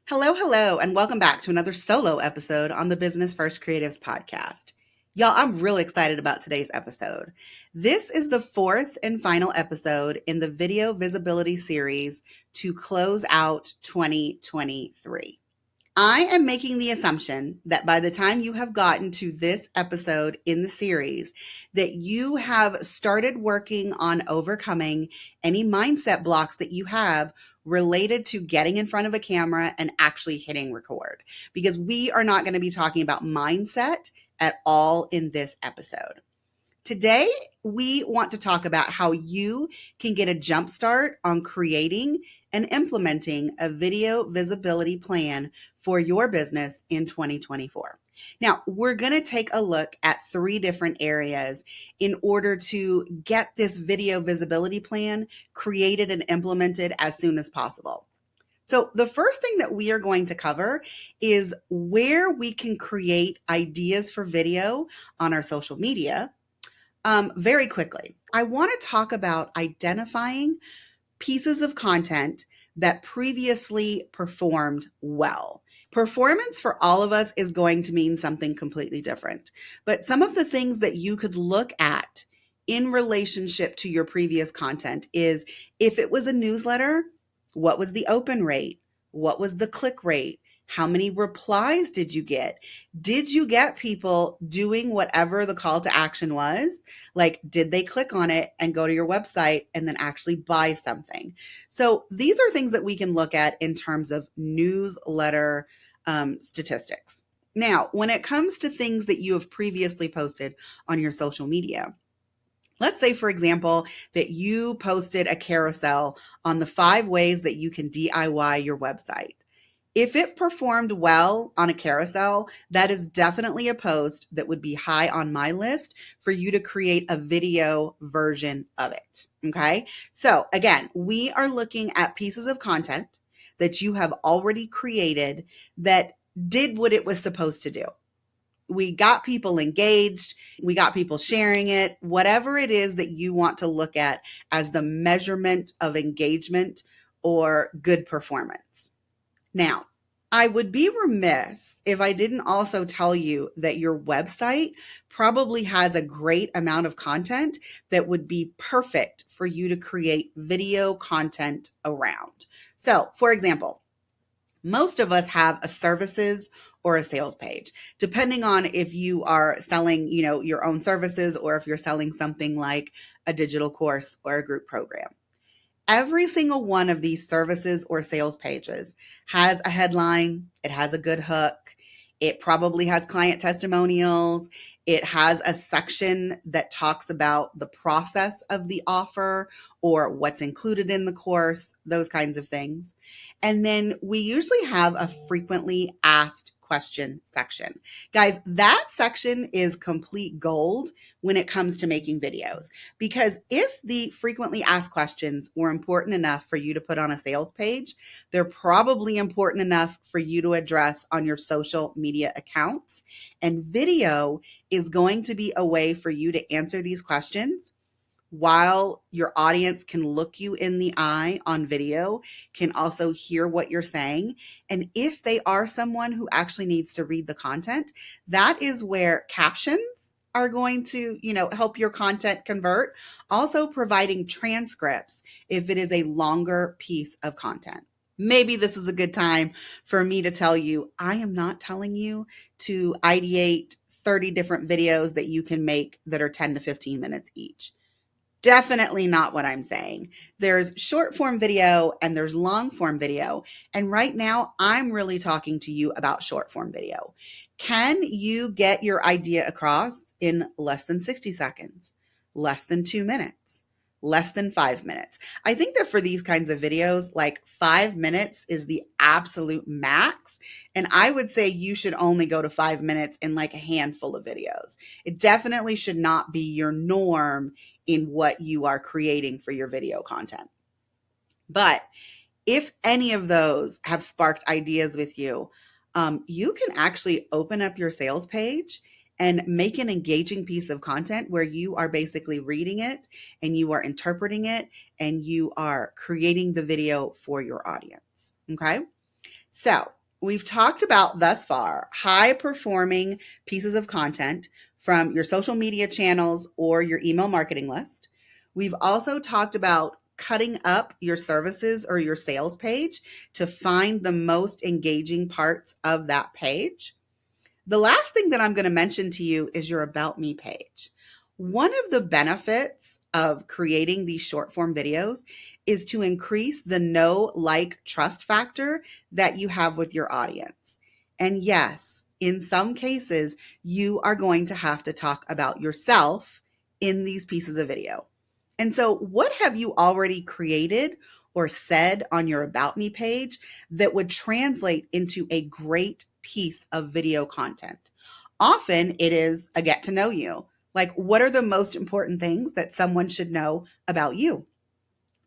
Hello, hello, and welcome back to another solo episode on the Business First Creatives podcast. Y'all, I'm really excited about today's episode. This is the fourth and final episode in the video visibility series to close out 2023. I am making the assumption that by the time you have gotten to this episode in the series, that you have started working on overcoming any mindset blocks that you have related to getting in front of a camera and actually hitting record. Because we are not going to be talking about mindset at all in this episode. Today, we want to talk about how you can get a jump start on creating and implementing a video visibility plan for your business in 2024. Now, we're going to take a look at three different areas in order to get this video visibility plan created and implemented as soon as possible. So, the first thing that we are going to cover is where we can create ideas for video on our social media. Very quickly, I want to talk about identifying pieces of content that previously performed well. Performance for all of us is going to mean something completely different. But some of the things that you could look at in relationship to your previous content is if it was a newsletter, what was the open rate? What was the click rate? How many replies did you get? Did you get people doing whatever the call to action was? Like, did they click on it and go to your website and then actually buy something? So these are things that we can look at in terms of newsletter statistics. Now, when it comes to things that you have previously posted on your social media, let's say, for example, that you posted a carousel on the 5 ways that you can DIY your website. If it performed well on a carousel, that is definitely a post that would be high on my list for you to create a video version of it. Okay. So again, we are looking at pieces of content that you have already created that did what it was supposed to do. We got people engaged, we got people sharing it, whatever it is that you want to look at as the measurement of engagement or good performance. Now, I would be remiss if I didn't also tell you that your website probably has a great amount of content that would be perfect for you to create video content around. So, for example, most of us have a services or a sales page, depending on if you are selling, your own services or if you're selling something like a digital course or a group program. Every single one of these services or sales pages has a headline, it has a good hook, it probably has client testimonials, it has a section that talks about the process of the offer or what's included in the course, those kinds of things. And then we usually have a frequently asked question section. Guys, that section is complete gold when it comes to making videos. Because if the frequently asked questions were important enough for you to put on a sales page, they're probably important enough for you to address on your social media accounts. And video is going to be a way for you to answer these questions while your audience can look you in the eye on video, can also hear what you're saying. And if they are someone who actually needs to read the content, that is where captions are going to, help your content convert. Also providing transcripts if it is a longer piece of content. Maybe this is a good time for me to tell you, I am not telling you to ideate 30 different videos that you can make that are 10 to 15 minutes each. Definitely not what I'm saying. There's short form video and there's long form video. And right now, I'm really talking to you about short form video. Can you get your idea across in less than 60 seconds, less than 2 minutes, less than 5 minutes? I think that for these kinds of videos, like 5 minutes is the absolute max. And I would say you should only go to 5 minutes in like a handful of videos. It definitely should not be your norm in what you are creating for your video content. But if any of those have sparked ideas with you, you can actually open up your sales page and make an engaging piece of content where you are basically reading it and you are interpreting it and you are creating the video for your audience. Okay. So we've talked about thus far high performing pieces of content from your social media channels or your email marketing list. We've also talked about cutting up your services or your sales page to find the most engaging parts of that page. The last thing that I'm going to mention to you is your About Me page. One of the benefits of creating these short form videos is to increase the know, like, trust factor that you have with your audience. And yes, in some cases, you are going to have to talk about yourself in these pieces of video. And so, what have you already created or said on your About Me page that would translate into a great piece of video content? Often it is a get to know you. Like, what are the most important things that someone should know about you?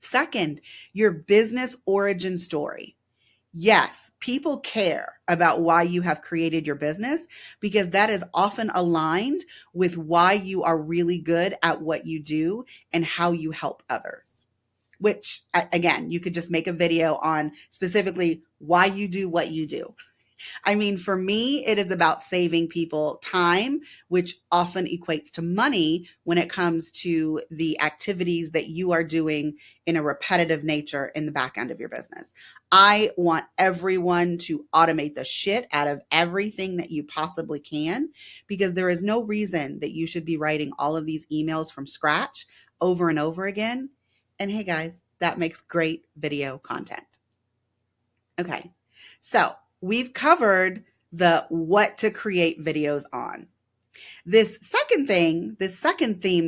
Second, your business origin story. Yes, people care about why you have created your business because that is often aligned with why you are really good at what you do and how you help others. Which, again, you could just make a video on specifically why you do what you do. I mean, for me, it is about saving people time, which often equates to money when it comes to the activities that you are doing in a repetitive nature in the back end of your business. I want everyone to automate the shit out of everything that you possibly can, because there is no reason that you should be writing all of these emails from scratch over and over again. And hey, guys, that makes great video content. Okay, so we've covered the what to create videos on. This second theme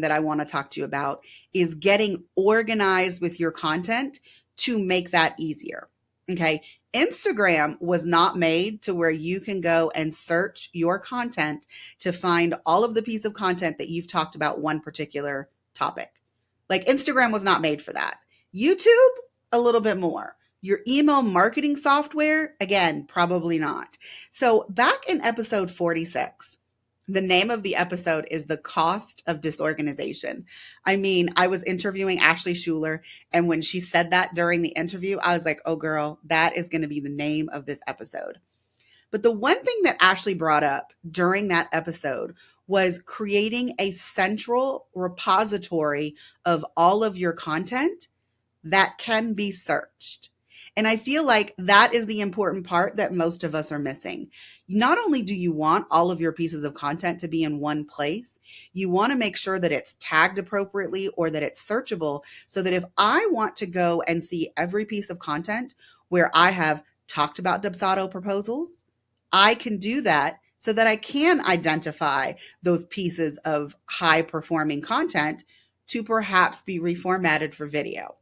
that I want to talk to you about is getting organized with your content to make that easier. Okay, Instagram was not made to where you can go and search your content to find all of the piece of content that you've talked about one particular topic. Like, Instagram was not made for that. YouTube, a little bit more. Your email marketing software, again, probably not. So back in episode 46, the name of the episode is The Cost of Disorganization. I mean, I was interviewing Ashley Schuler, and when she said that during the interview, I was like, oh girl, that is going to be the name of this episode. But the one thing that Ashley brought up during that episode was creating a central repository of all of your content that can be searched. And I feel like that is the important part that most of us are missing. Not only do you want all of your pieces of content to be in one place, you want to make sure that it's tagged appropriately or that it's searchable, so that if I want to go and see every piece of content where I have talked about Dubsado proposals, I can do that so that I can identify those pieces of high performing content to perhaps be reformatted for video.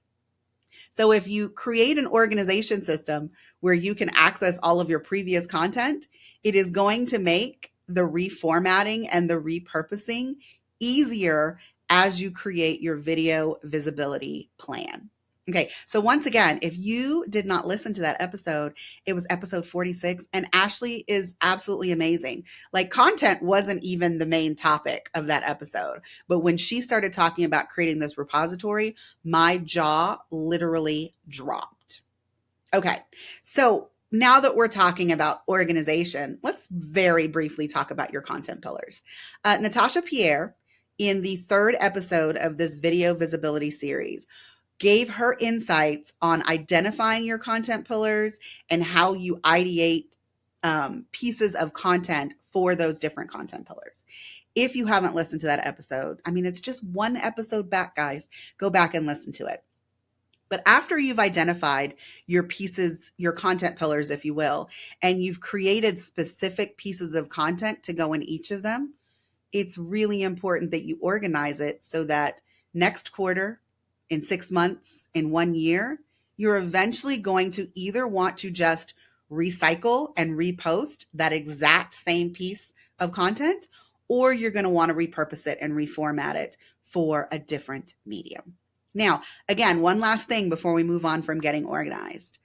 So if you create an organization system where you can access all of your previous content, it is going to make the reformatting and the repurposing easier as you create your video visibility plan. Okay, so once again, if you did not listen to that episode, it was episode 46, and Ashley is absolutely amazing. Like, content wasn't even the main topic of that episode, but when she started talking about creating this repository, my jaw literally dropped. Okay, so now that we're talking about organization, let's very briefly talk about your content pillars. Natasha Pierre, in the third episode of this video visibility series, gave her insights on identifying your content pillars and how you ideate pieces of content for those different content pillars. If you haven't listened to that episode, I mean, it's just one episode back, guys. Go back and listen to it. But after you've identified your pieces, your content pillars, if you will, and you've created specific pieces of content to go in each of them, it's really important that you organize it so that next quarter, in 6 months, in 1 year, you're eventually going to either want to just recycle and repost that exact same piece of content, or you're going to want to repurpose it and reformat it for a different medium. Now, again, one last thing before we move on from getting organized.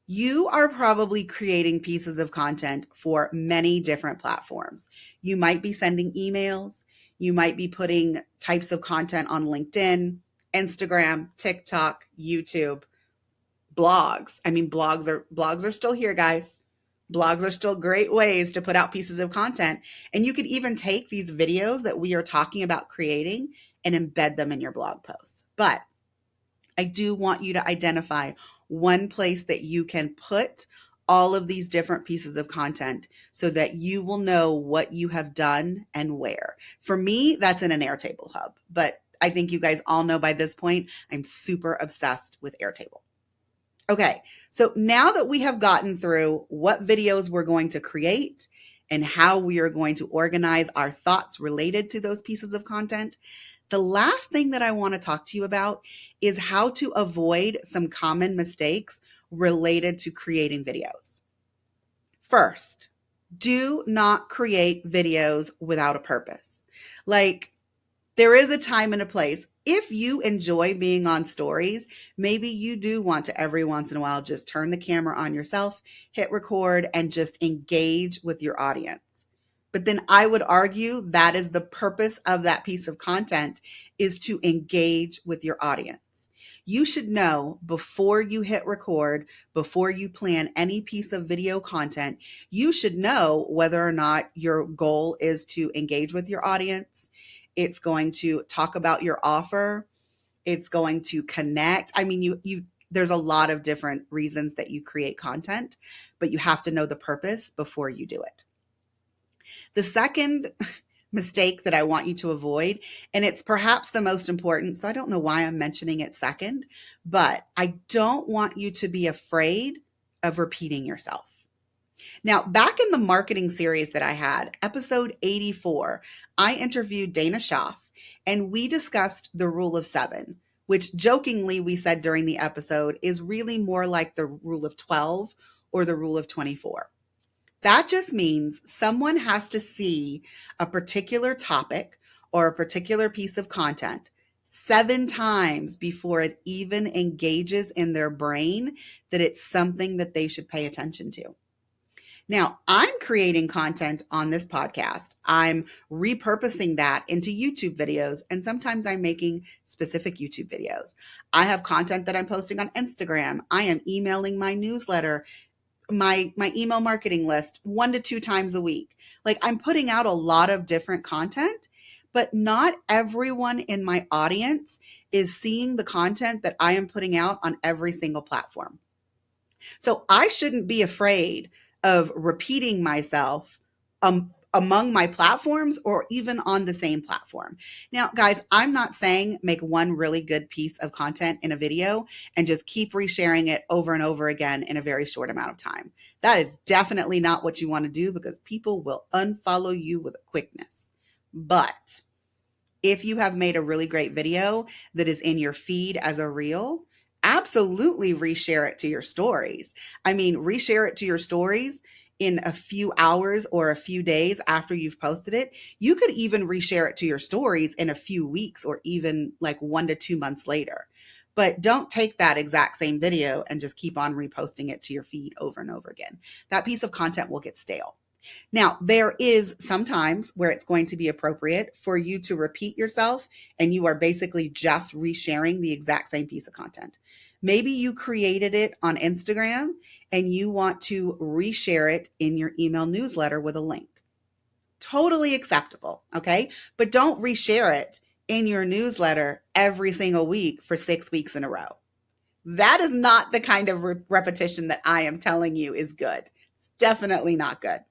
You are probably creating pieces of content for many different platforms. You might be sending emails. You might be putting types of content on LinkedIn, Instagram, TikTok, YouTube. Blogs. I mean, blogs are still here, guys. Blogs are still great ways to put out pieces of content. And you could even take these videos that we are talking about creating and embed them in your blog posts. But I do want you to identify one place that you can put all of these different pieces of content so that you will know what you have done and where. For me, that's in an Airtable hub, but I think you guys all know by this point, I'm super obsessed with Airtable. Okay, so now that we have gotten through what videos we're going to create and how we are going to organize our thoughts related to those pieces of content, the last thing that I want to talk to you about is how to avoid some common mistakes related to creating videos. First, do not create videos without a purpose. Like, there is a time and a place. If you enjoy being on stories, maybe you do want to every once in a while just turn the camera on yourself, hit record, and just engage with your audience. But then I would argue that is the purpose of that piece of content, is to engage with your audience. You should know before you hit record, before you plan any piece of video content, you should know whether or not your goal is to engage with your audience. It's going to talk about your offer. It's going to connect. I mean, there's a lot of different reasons that you create content, but you have to know the purpose before you do it. The second mistake that I want you to avoid, and it's perhaps the most important, so I don't know why I'm mentioning it second, but I don't want you to be afraid of repeating yourself. Now, back in the marketing series that I had, episode 84, I interviewed Dana Schaff, and we discussed the rule of 7, which jokingly we said during the episode is really more like the rule of 12 or the rule of 24. That just means someone has to see a particular topic or a particular piece of content 7 times before it even engages in their brain that it's something that they should pay attention to. Now, I'm creating content on this podcast. I'm repurposing that into YouTube videos, and sometimes I'm making specific YouTube videos. I have content that I'm posting on Instagram. I am emailing my newsletter, my email marketing list 1 to 2 times a week. Like, I'm putting out a lot of different content, but not everyone in my audience is seeing the content that I am putting out on every single platform. So I shouldn't be afraid of repeating myself among my platforms or even on the same platform. Now, guys, I'm not saying make one really good piece of content in a video and just keep resharing it over and over again in a very short amount of time. That is definitely not what you want to do, because people will unfollow you with a quickness. But if you have made a really great video that is in your feed as a reel, absolutely reshare it to your stories. I mean, reshare it to your stories in a few hours or a few days after you've posted it. You could even reshare it to your stories in a few weeks or even like 1 to 2 months later. But don't take that exact same video and just keep on reposting it to your feed over and over again. That piece of content will get stale. Now, there is sometimes where it's going to be appropriate for you to repeat yourself and you are basically just resharing the exact same piece of content. Maybe you created it on Instagram and you want to reshare it in your email newsletter with a link. Totally acceptable, okay? But don't reshare it in your newsletter every single week for 6 weeks in a row. That is not the kind of repetition that I am telling you is good. It's definitely not good.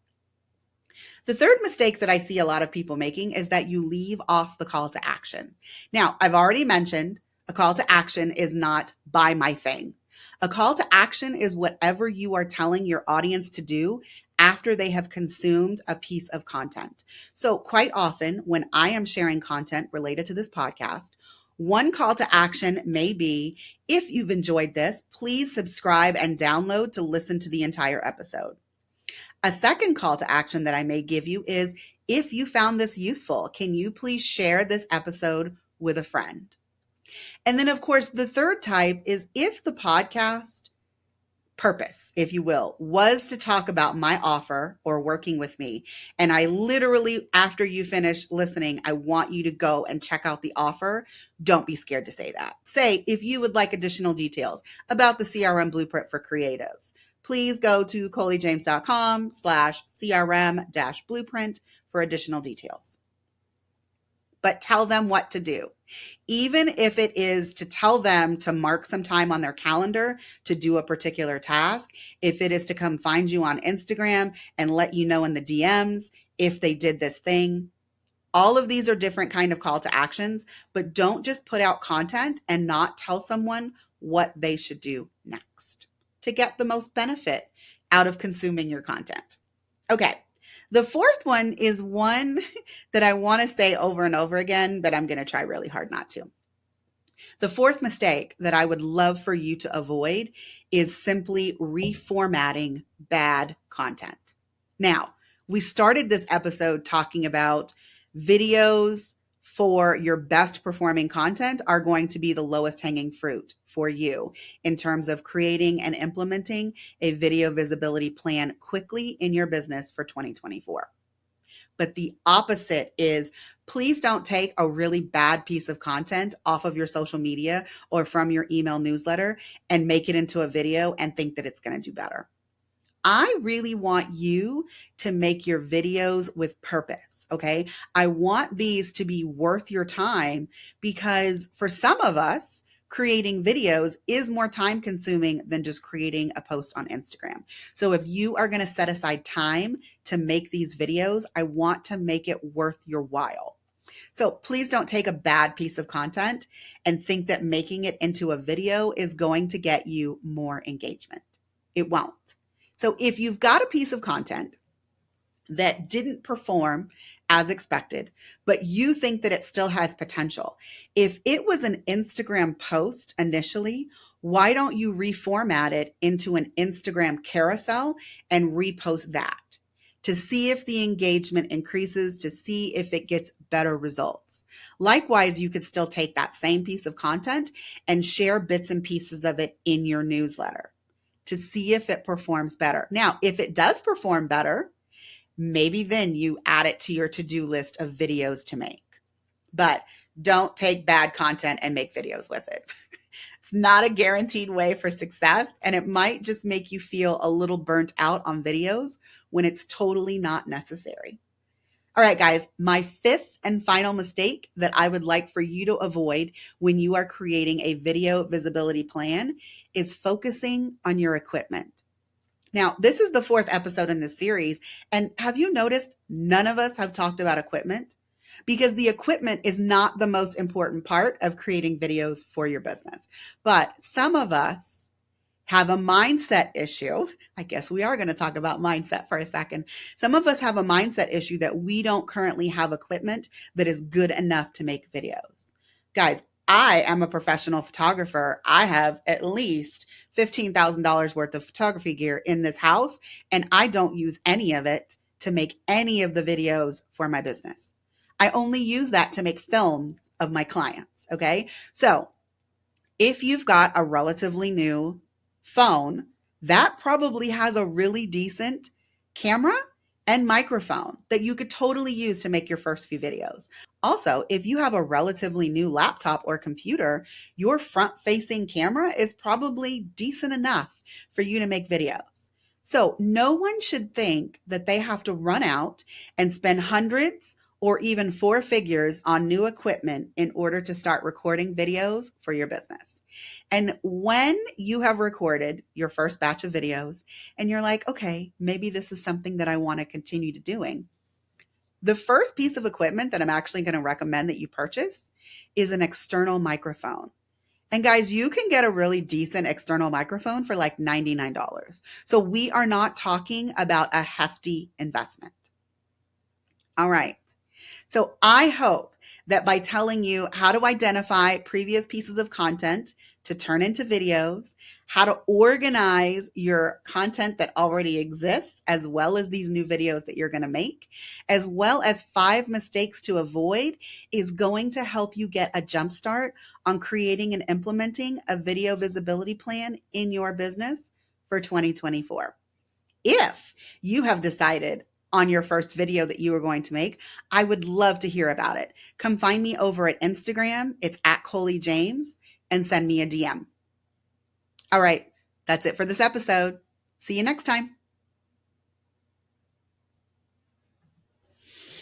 The third mistake that I see a lot of people making is that you leave off the call to action. Now, I've already mentioned a call to action is not buy my thing. A call to action is whatever you are telling your audience to do after they have consumed a piece of content. So quite often when I am sharing content related to this podcast, one call to action may be, if you've enjoyed this, please subscribe and download to listen to the entire episode. A second call to action that I may give you is, if you found this useful, can you please share this episode with a friend? And then, of course, the third type is, if the podcast purpose, if you will, was to talk about my offer or working with me. And I literally, after you finish listening, I want you to go and check out the offer. Don't be scared to say that. Say, if you would like additional details about the CRM blueprint for creatives, please go to coleyjames.com/CRM-blueprint for additional details. But tell them what to do. Even if it is to tell them to mark some time on their calendar to do a particular task, if it is to come find you on Instagram and let you know in the DMs if they did this thing. All of these are different kind of call to actions, but don't just put out content and not tell someone what they should do next to get the most benefit out of consuming your content. Okay. The fourth one is one that I want to say over and over again, but I'm going to try really hard not to. The fourth mistake that I would love for you to avoid is simply reformatting bad content. Now, we started this episode talking about videos for your best performing content are going to be the lowest hanging fruit for you in terms of creating and implementing a video visibility plan quickly in your business for 2024. But the opposite is, please don't take a really bad piece of content off of your social media or from your email newsletter and make it into a video and think that it's going to do better. I really want you to make your videos with purpose, okay? I want these to be worth your time because for some of us, creating videos is more time consuming than just creating a post on Instagram. So if you are going to set aside time to make these videos, I want to make it worth your while. So please don't take a bad piece of content and think that making it into a video is going to get you more engagement. It won't. So if you've got a piece of content that didn't perform as expected, but you think that it still has potential, if it was an Instagram post initially, why don't you reformat it into an Instagram carousel and repost that to see if the engagement increases, to see if it gets better results? Likewise, you could still take that same piece of content and share bits and pieces of it in your newsletter to see if it performs better. Now, if it does perform better, maybe then you add it to your to-do list of videos to make. But don't take bad content and make videos with it. It's not a guaranteed way for success, and it might just make you feel a little burnt out on videos when it's totally not necessary. All right, guys, my fifth and final mistake that I would like for you to avoid when you are creating a video visibility plan is focusing on your equipment. Now, this is the fourth episode in this series, and have you noticed none of us have talked about equipment? Because the equipment is not the most important part of creating videos for your business. But some of us have a mindset issue. I guess we are going to talk about mindset for a second. Some of us have a mindset issue that we don't currently have equipment that is good enough to make videos. Guys, I am a professional photographer. I have at least $15,000 worth of photography gear in this house, and I don't use any of it to make any of the videos for my business. I only use that to make films of my clients, okay? So if you've got a relatively new phone, that probably has a really decent camera and microphone that you could totally use to make your first few videos. Also, if you have a relatively new laptop or computer, your front-facing camera is probably decent enough for you to make videos. So no one should think that they have to run out and spend hundreds or even four figures on new equipment in order to start recording videos for your business. And when you have recorded your first batch of videos and you're like, okay, maybe this is something that I want to continue to doing, the first piece of equipment that I'm actually going to recommend that you purchase is an external microphone. And guys, you can get a really decent external microphone for like $99. So we are not talking about a hefty investment. All right. So I hope that by telling you how to identify previous pieces of content to turn into videos, how to organize your content that already exists, as well as these new videos that you're going to make, as well as 5 mistakes to avoid, is going to help you get a jumpstart on creating and implementing a video visibility plan in your business for 2024. If you have decided on your first video that you are going to make, I would love to hear about it. Come find me over at Instagram. It's at Coley James, and send me a DM. All right, that's it for this episode. See you next time.